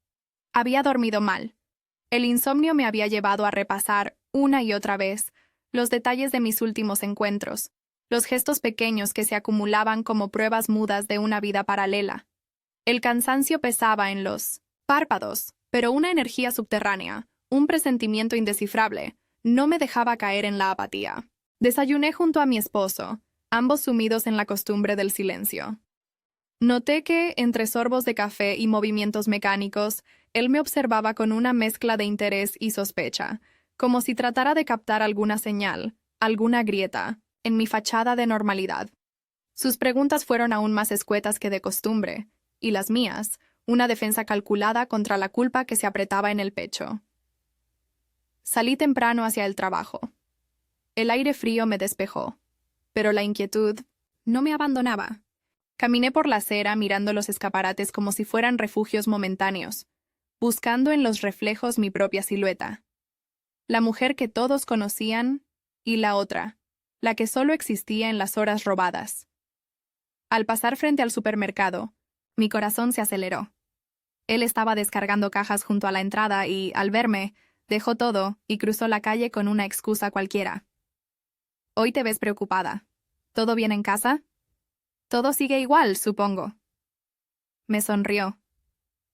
Había dormido mal. El insomnio me había llevado a repasar, una y otra vez, los detalles de mis últimos encuentros, los gestos pequeños que se acumulaban como pruebas mudas de una vida paralela. El cansancio pesaba en los párpados, pero una energía subterránea, un presentimiento indescifrable, no me dejaba caer en la apatía. Desayuné junto a mi esposo, ambos sumidos en la costumbre del silencio. Noté que, entre sorbos de café y movimientos mecánicos, él me observaba con una mezcla de interés y sospecha, como si tratara de captar alguna señal, alguna grieta, en mi fachada de normalidad. Sus preguntas fueron aún más escuetas que de costumbre, y las mías, una defensa calculada contra la culpa que se apretaba en el pecho. Salí temprano hacia el trabajo. El aire frío me despejó, pero la inquietud no me abandonaba. Caminé por la acera mirando los escaparates como si fueran refugios momentáneos, buscando en los reflejos mi propia silueta. La mujer que todos conocían y la otra, la que solo existía en las horas robadas. Al pasar frente al supermercado, mi corazón se aceleró. Él estaba descargando cajas junto a la entrada y, al verme, dejó todo y cruzó la calle con una excusa cualquiera. «Hoy te ves preocupada. ¿Todo bien en casa?» «Todo sigue igual, supongo». Me sonrió.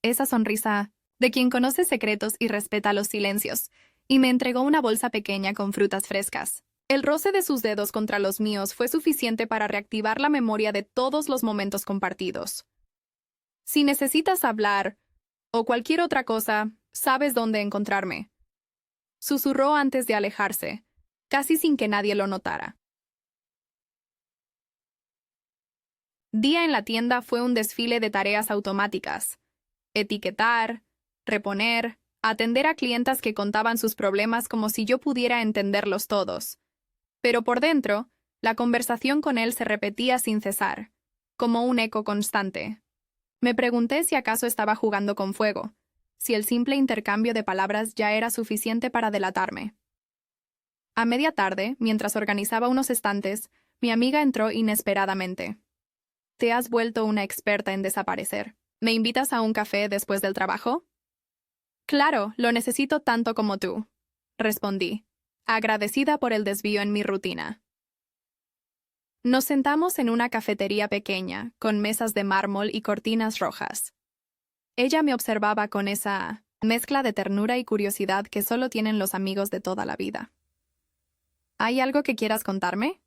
Esa sonrisa de quien conoce secretos y respeta los silencios, y me entregó una bolsa pequeña con frutas frescas. El roce de sus dedos contra los míos fue suficiente para reactivar la memoria de todos los momentos compartidos. «Si necesitas hablar o cualquier otra cosa, sabes dónde encontrarme», susurró antes de alejarse, casi sin que nadie lo notara. Día en la tienda fue un desfile de tareas automáticas. Etiquetar, reponer, atender a clientas que contaban sus problemas como si yo pudiera entenderlos todos. Pero por dentro, la conversación con él se repetía sin cesar, como un eco constante. Me pregunté si acaso estaba jugando con fuego, si el simple intercambio de palabras ya era suficiente para delatarme. A media tarde, mientras organizaba unos estantes, mi amiga entró inesperadamente. «Te has vuelto una experta en desaparecer. ¿Me invitas a un café después del trabajo?» «Claro, lo necesito tanto como tú», respondí, agradecida por el desvío en mi rutina. Nos sentamos en una cafetería pequeña, con mesas de mármol y cortinas rojas. Ella me observaba con esa mezcla de ternura y curiosidad que solo tienen los amigos de toda la vida. «¿Hay algo que quieras contarme?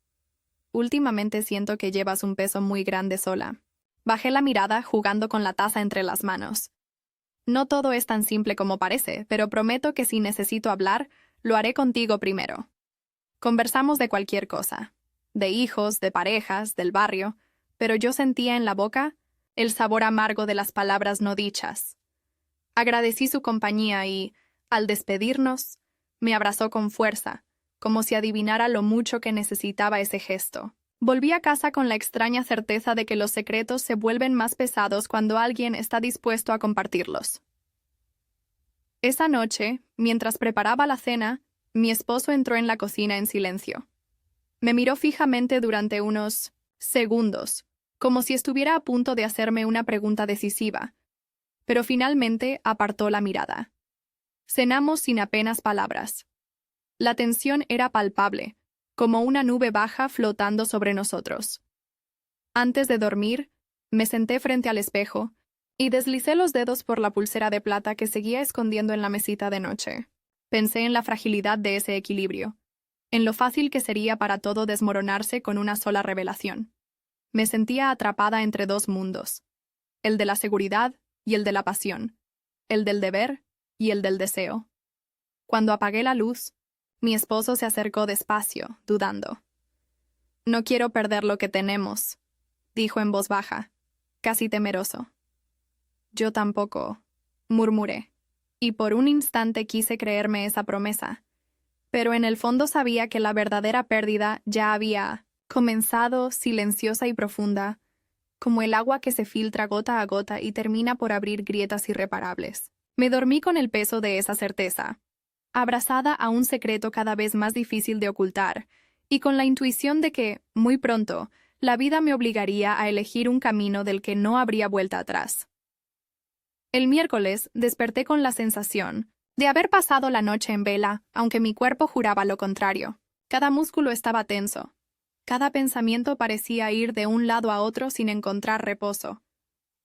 Últimamente siento que llevas un peso muy grande sola». Bajé la mirada, jugando con la taza entre las manos. «No todo es tan simple como parece, pero prometo que si necesito hablar, lo haré contigo primero». Conversamos de cualquier cosa, de hijos, de parejas, del barrio, pero yo sentía en la boca el sabor amargo de las palabras no dichas. Agradecí su compañía y, al despedirnos, me abrazó con fuerza, como si adivinara lo mucho que necesitaba ese gesto. Volví a casa con la extraña certeza de que los secretos se vuelven más pesados cuando alguien está dispuesto a compartirlos. Esa noche, mientras preparaba la cena, mi esposo entró en la cocina en silencio. Me miró fijamente durante unos segundos, como si estuviera a punto de hacerme una pregunta decisiva, pero finalmente apartó la mirada. Cenamos sin apenas palabras. La tensión era palpable, como una nube baja flotando sobre nosotros. Antes de dormir, me senté frente al espejo y deslicé los dedos por la pulsera de plata que seguía escondiendo en la mesita de noche. Pensé en la fragilidad de ese equilibrio, en lo fácil que sería para todo desmoronarse con una sola revelación. Me sentía atrapada entre dos mundos, el de la seguridad y el de la pasión, el del deber y el del deseo. Cuando apagué la luz, mi esposo se acercó despacio, dudando. «No quiero perder lo que tenemos», dijo en voz baja, casi temeroso. «Yo tampoco», murmuré, y por un instante quise creerme esa promesa, pero en el fondo sabía que la verdadera pérdida ya había comenzado, silenciosa y profunda, como el agua que se filtra gota a gota y termina por abrir grietas irreparables. Me dormí con el peso de esa certeza, abrazada a un secreto cada vez más difícil de ocultar, y con la intuición de que, muy pronto, la vida me obligaría a elegir un camino del que no habría vuelta atrás. El miércoles desperté con la sensación de haber pasado la noche en vela, aunque mi cuerpo juraba lo contrario. Cada músculo estaba tenso. Cada pensamiento parecía ir de un lado a otro sin encontrar reposo.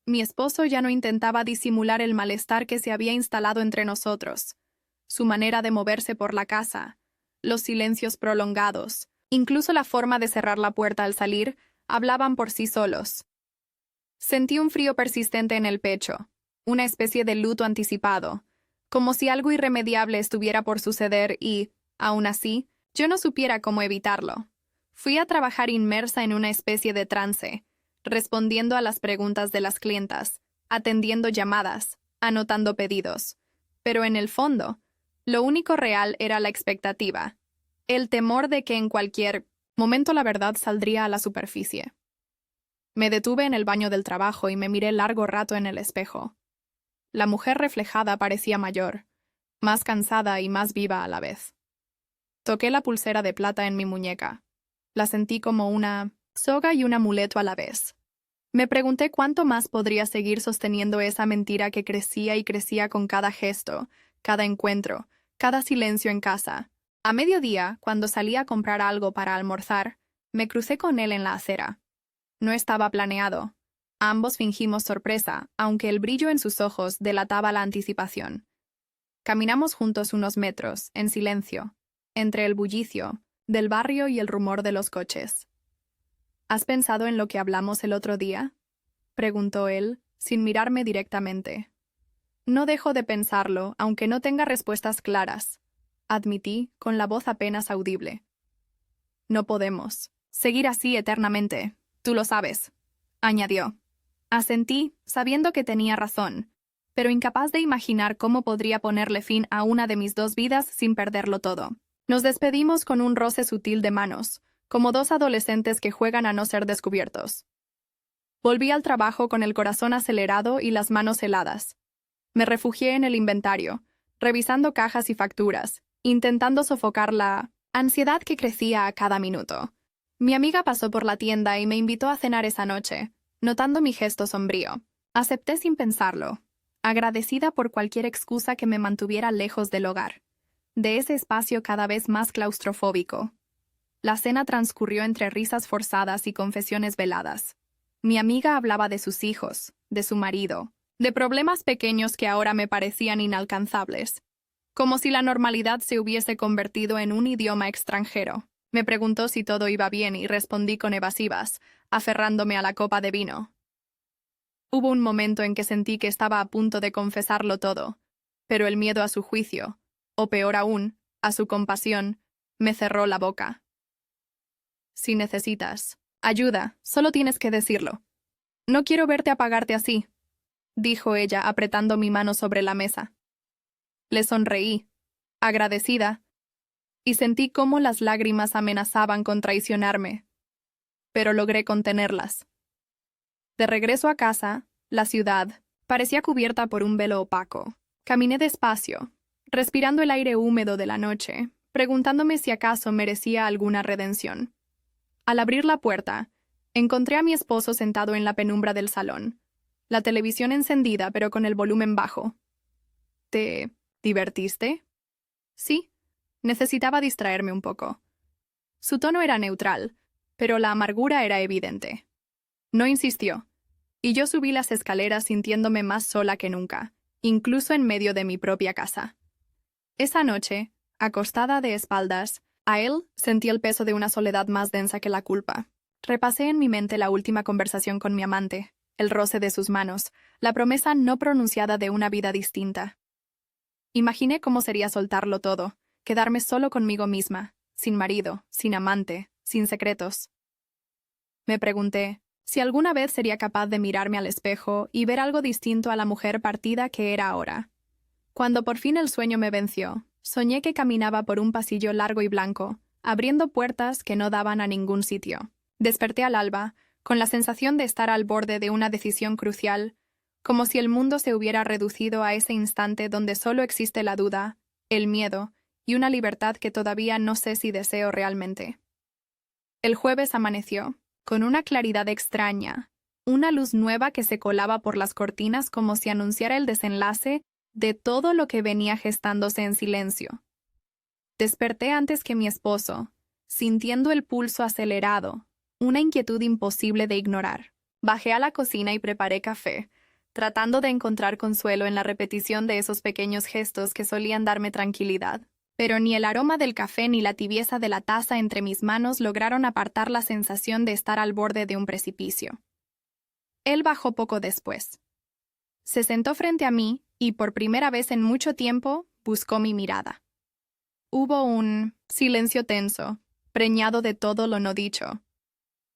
Mi esposo ya no intentaba disimular el malestar que se había instalado entre nosotros. Su manera de moverse por la casa, los silencios prolongados, incluso la forma de cerrar la puerta al salir, hablaban por sí solos. Sentí un frío persistente en el pecho, una especie de luto anticipado, como si algo irremediable estuviera por suceder y, aún así, yo no supiera cómo evitarlo. Fui a trabajar inmersa en una especie de trance, respondiendo a las preguntas de las clientas, atendiendo llamadas, anotando pedidos. Pero en el fondo, lo único real era la expectativa, el temor de que en cualquier momento la verdad saldría a la superficie. Me detuve en el baño del trabajo y me miré largo rato en el espejo. La mujer reflejada parecía mayor, más cansada y más viva a la vez. Toqué la pulsera de plata en mi muñeca. La sentí como una soga y un amuleto a la vez. Me pregunté cuánto más podría seguir sosteniendo esa mentira que crecía y crecía con cada gesto, cada encuentro, cada silencio en casa. A mediodía, cuando salí a comprar algo para almorzar, me crucé con él en la acera. No estaba planeado. Ambos fingimos sorpresa, aunque el brillo en sus ojos delataba la anticipación. Caminamos juntos unos metros, en silencio, entre el bullicio del barrio y el rumor de los coches. ¿Has pensado en lo que hablamos el otro día?, preguntó él, sin mirarme directamente. No dejo de pensarlo, aunque no tenga respuestas claras, admití, con la voz apenas audible. No podemos seguir así eternamente, tú lo sabes, añadió. Asentí, sabiendo que tenía razón, pero incapaz de imaginar cómo podría ponerle fin a una de mis dos vidas sin perderlo todo. Nos despedimos con un roce sutil de manos, como dos adolescentes que juegan a no ser descubiertos. Volví al trabajo con el corazón acelerado y las manos heladas. Me refugié en el inventario, revisando cajas y facturas, intentando sofocar la ansiedad que crecía a cada minuto. Mi amiga pasó por la tienda y me invitó a cenar esa noche, notando mi gesto sombrío. Acepté sin pensarlo, agradecida por cualquier excusa que me mantuviera lejos del hogar, de ese espacio cada vez más claustrofóbico. La cena transcurrió entre risas forzadas y confesiones veladas. Mi amiga hablaba de sus hijos, de su marido, de problemas pequeños que ahora me parecían inalcanzables, como si la normalidad se hubiese convertido en un idioma extranjero. Me preguntó si todo iba bien y respondí con evasivas, aferrándome a la copa de vino. Hubo un momento en que sentí que estaba a punto de confesarlo todo, pero el miedo a su juicio, o peor aún, a su compasión, me cerró la boca. Si necesitas ayuda, solo tienes que decirlo. No quiero verte apagarte así, dijo ella apretando mi mano sobre la mesa. Le sonreí, agradecida, y sentí cómo las lágrimas amenazaban con traicionarme, pero logré contenerlas. De regreso a casa, la ciudad parecía cubierta por un velo opaco. Caminé despacio, respirando el aire húmedo de la noche, preguntándome si acaso merecía alguna redención. Al abrir la puerta, encontré a mi esposo sentado en la penumbra del salón, la televisión encendida pero con el volumen bajo. ¿Te divertiste? Sí, necesitaba distraerme un poco. Su tono era neutral, pero la amargura era evidente. No insistió, y yo subí las escaleras sintiéndome más sola que nunca, incluso en medio de mi propia casa. Esa noche, acostada de espaldas, a él sentí el peso de una soledad más densa que la culpa. Repasé en mi mente la última conversación con mi amante, el roce de sus manos, la promesa no pronunciada de una vida distinta. Imaginé cómo sería soltarlo todo, quedarme solo conmigo misma, sin marido, sin amante, sin secretos. Me pregunté si alguna vez sería capaz de mirarme al espejo y ver algo distinto a la mujer partida que era ahora. Cuando por fin el sueño me venció, soñé que caminaba por un pasillo largo y blanco, abriendo puertas que no daban a ningún sitio. Desperté al alba, con la sensación de estar al borde de una decisión crucial, como si el mundo se hubiera reducido a ese instante donde solo existe la duda, el miedo y una libertad que todavía no sé si deseo realmente. El jueves amaneció, con una claridad extraña, una luz nueva que se colaba por las cortinas como si anunciara el desenlace de todo lo que venía gestándose en silencio. Desperté antes que mi esposo, sintiendo el pulso acelerado, una inquietud imposible de ignorar. Bajé a la cocina y preparé café, tratando de encontrar consuelo en la repetición de esos pequeños gestos que solían darme tranquilidad. Pero ni el aroma del café ni la tibieza de la taza entre mis manos lograron apartar la sensación de estar al borde de un precipicio. Él bajó poco después. Se sentó frente a mí y, por primera vez en mucho tiempo, buscó mi mirada. Hubo un silencio tenso, preñado de todo lo no dicho.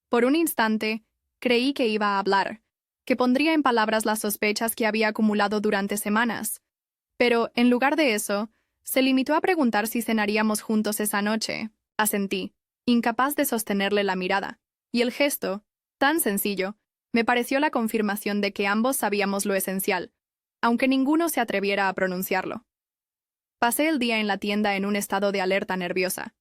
Por un instante, creí que iba a hablar, que pondría en palabras las sospechas que había acumulado durante semanas. Pero, en lugar de eso, se limitó a preguntar si cenaríamos juntos esa noche. Asentí, incapaz de sostenerle la mirada. Y el gesto, tan sencillo, me pareció la confirmación de que ambos sabíamos lo esencial, aunque ninguno se atreviera a pronunciarlo. Pasé el día en la tienda en un estado de alerta nerviosa.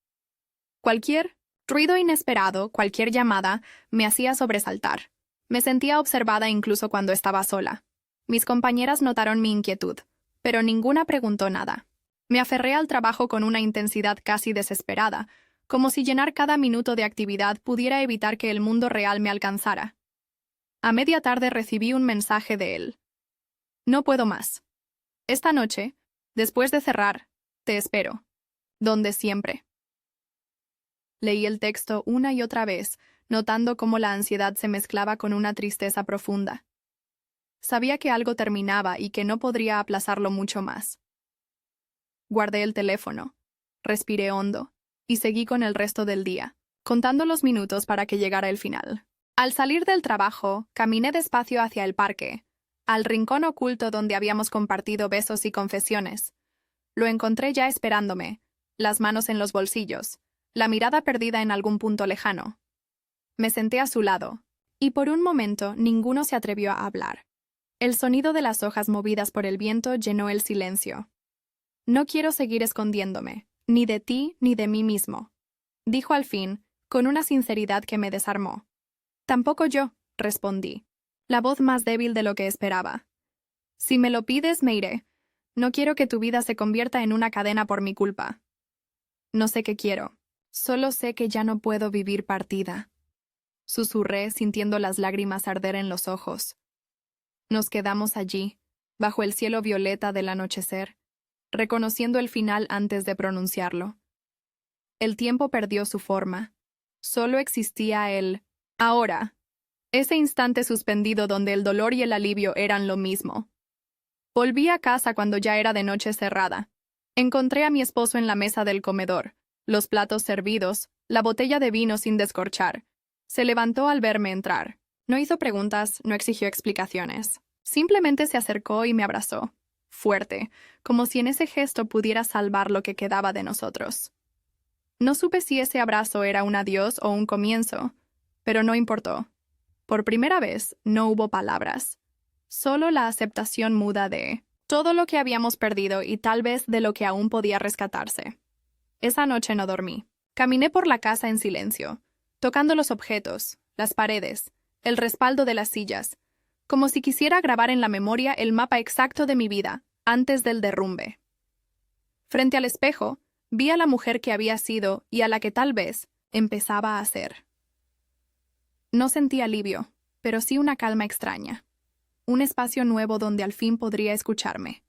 Cualquier ruido inesperado, cualquier llamada, me hacía sobresaltar. Me sentía observada incluso cuando estaba sola. Mis compañeras notaron mi inquietud, pero ninguna preguntó nada. Me aferré al trabajo con una intensidad casi desesperada, como si llenar cada minuto de actividad pudiera evitar que el mundo real me alcanzara. A media tarde recibí un mensaje de él. No puedo más. Esta noche, después de cerrar, te espero. Donde siempre. Leí el texto una y otra vez, notando cómo la ansiedad se mezclaba con una tristeza profunda. Sabía que algo terminaba y que no podría aplazarlo mucho más. Guardé el teléfono, respiré hondo, y seguí con el resto del día, contando los minutos para que llegara el final. Al salir del trabajo, caminé despacio hacia el parque, al rincón oculto donde habíamos compartido besos y confesiones. Lo encontré ya esperándome, las manos en los bolsillos, la mirada perdida en algún punto lejano. Me senté a su lado, y por un momento ninguno se atrevió a hablar. El sonido de las hojas movidas por el viento llenó el silencio. No quiero seguir escondiéndome, ni de ti ni de mí mismo, dijo al fin, con una sinceridad que me desarmó. Tampoco yo, respondí, la voz más débil de lo que esperaba. Si me lo pides, me iré. No quiero que tu vida se convierta en una cadena por mi culpa. No sé qué quiero, solo sé que ya no puedo vivir partida. Susurré, sintiendo las lágrimas arder en los ojos. Nos quedamos allí, bajo el cielo violeta del anochecer, reconociendo el final antes de pronunciarlo. El tiempo perdió su forma. Solo existía el ahora, ese instante suspendido donde el dolor y el alivio eran lo mismo. Volví a casa cuando ya era de noche cerrada. Encontré a mi esposo en la mesa del comedor, los platos servidos, la botella de vino sin descorchar. Se levantó al verme entrar. No hizo preguntas, no exigió explicaciones. Simplemente se acercó y me abrazó, fuerte, como si en ese gesto pudiera salvar lo que quedaba de nosotros. No supe si ese abrazo era un adiós o un comienzo, pero no importó. Por primera vez no hubo palabras, solo la aceptación muda de todo lo que habíamos perdido y tal vez de lo que aún podía rescatarse. Esa noche no dormí. Caminé por la casa en silencio, tocando los objetos, las paredes, el respaldo de las sillas, como si quisiera grabar en la memoria el mapa exacto de mi vida, antes del derrumbe. Frente al espejo, vi a la mujer que había sido y a la que tal vez empezaba a ser. No sentí alivio, pero sí una calma extraña. Un espacio nuevo donde al fin podría escucharme,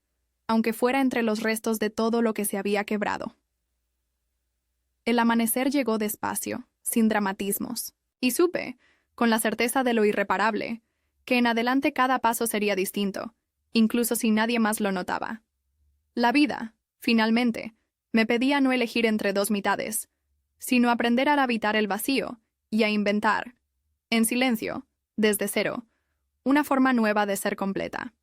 aunque fuera entre los restos de todo lo que se había quebrado. El amanecer llegó despacio, sin dramatismos, y supe, con la certeza de lo irreparable, que en adelante cada paso sería distinto, incluso si nadie más lo notaba. La vida, finalmente, me pedía no elegir entre dos mitades, sino aprender a habitar el vacío y a inventar, en silencio, desde cero, una forma nueva de ser completa.